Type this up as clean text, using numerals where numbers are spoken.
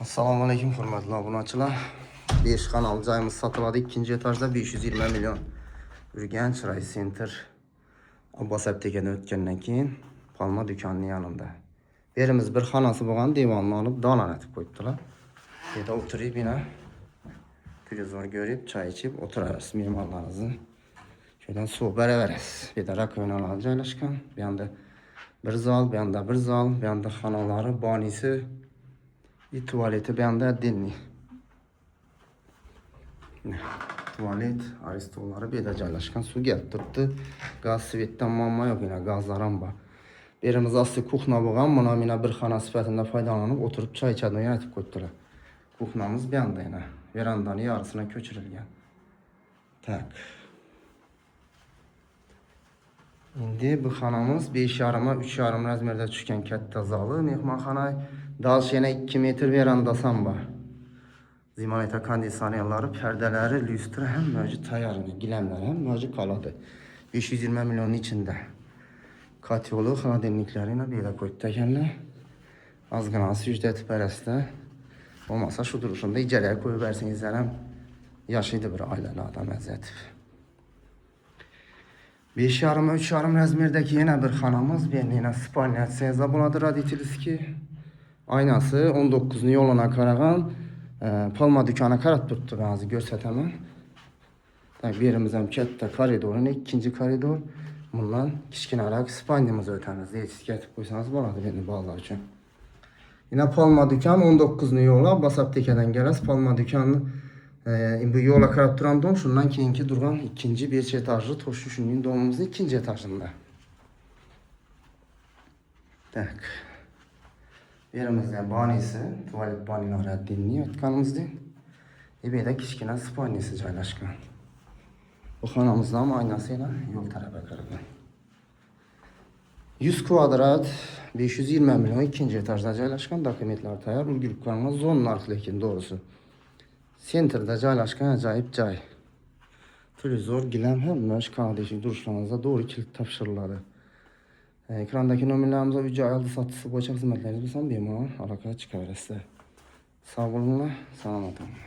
Assalamu alaikum hürmetli abunəçilər. 5 kanal cayımız satıladı. İkinci etajda 520 milyon. Ürgənc Ray Center. Abbas Əbtəkədə ötkəndən keyin Palma dükkanının yanında. Birimiz bir xanası boğan divanını alıp dalan etip koydular. Bir de oturayım yine. Televizor görüp çay içip oturarız mimarlarınızın. Şöyle sohbet ederiz. Bir de rakıyla caylaşkan. Bir anda bir zal, bir anda bir zal, bir anda xanaları, banisi. Tuvaleti bir anda dinli. Tuvalet, aristolları bir de caylaşkan su getirdi. Gaz sivetten mamma yok yine gazlaran var. Birimiz aslı kuxna boğan, buna yine bir xana sifətində faydalanıp oturup çay içədən yönetip koydular. Kuxnamız bir anda yine verandanın yarısına köçürülgen. Tak. İndi bu xanamız 5 yarıma 3 yarım razmerdə düşkən kətdə zalı mehmanxana. Dalış yine 2 metr verandasan var. Zimoneta kondisionerleri, pərdeləri, lüstra hem mövcud tayarını, giləmləri hem mövcud qaladı. 520 milyonun içinde. Katyolu, xanademlikləri ilə belə koydu təkənlə. Az qanası ücreti pərəstə. Olmasa şu duruşunda icərəyə koyub versin izlərəm. Yaşıydı bir ailəli adam əzətib. 5 yarıma 3 yarım razmerdəki yine bir xanamız. Bir yine spalniyat seyza buladı raditiliski. Aynası 19'nu yoluna qarağan Palma dükkana karat tuttu bazı görsətemən. Bir yerimizden kətdə koridorun ikinci koridor. Bundan kiçkinərək spanyamızı ötəmiz. Siz getib qoysanız baladı beni bağlar üçün. Yine Palma dükkan 19'nu yola basab tekədən gələz. Palma dükkanı bu yola karat duran dom şundan keyinki durğan ikinci bir etajlı toş düşündüğün domumuzun ikinci etajında. Tak. Yerimizde banisi, tuvalet baniləri dinliyor dükkanımızda. Bir de kiçkinə spanyası caylaşkan. Bu xanamızda ama aynasıyla yol tərəfə qırılır. 100 kvadrat 520 milyon ikinci etajda caylaşkan dokumentler tayar. Ulgürüp kanalına zonun arxlekin doğrusu. Center'da caylaşkan acayip cay. Televizor, giləm hem məş kardeşi duruşlarınıza doğru kilit tapşırıları. Ekrandaki nömrələrimize ücə ayaldı satısı boyunca hizmetleriniz bilsəm bemal alaka çıkarırız. Sağ olunlar, salamat olun.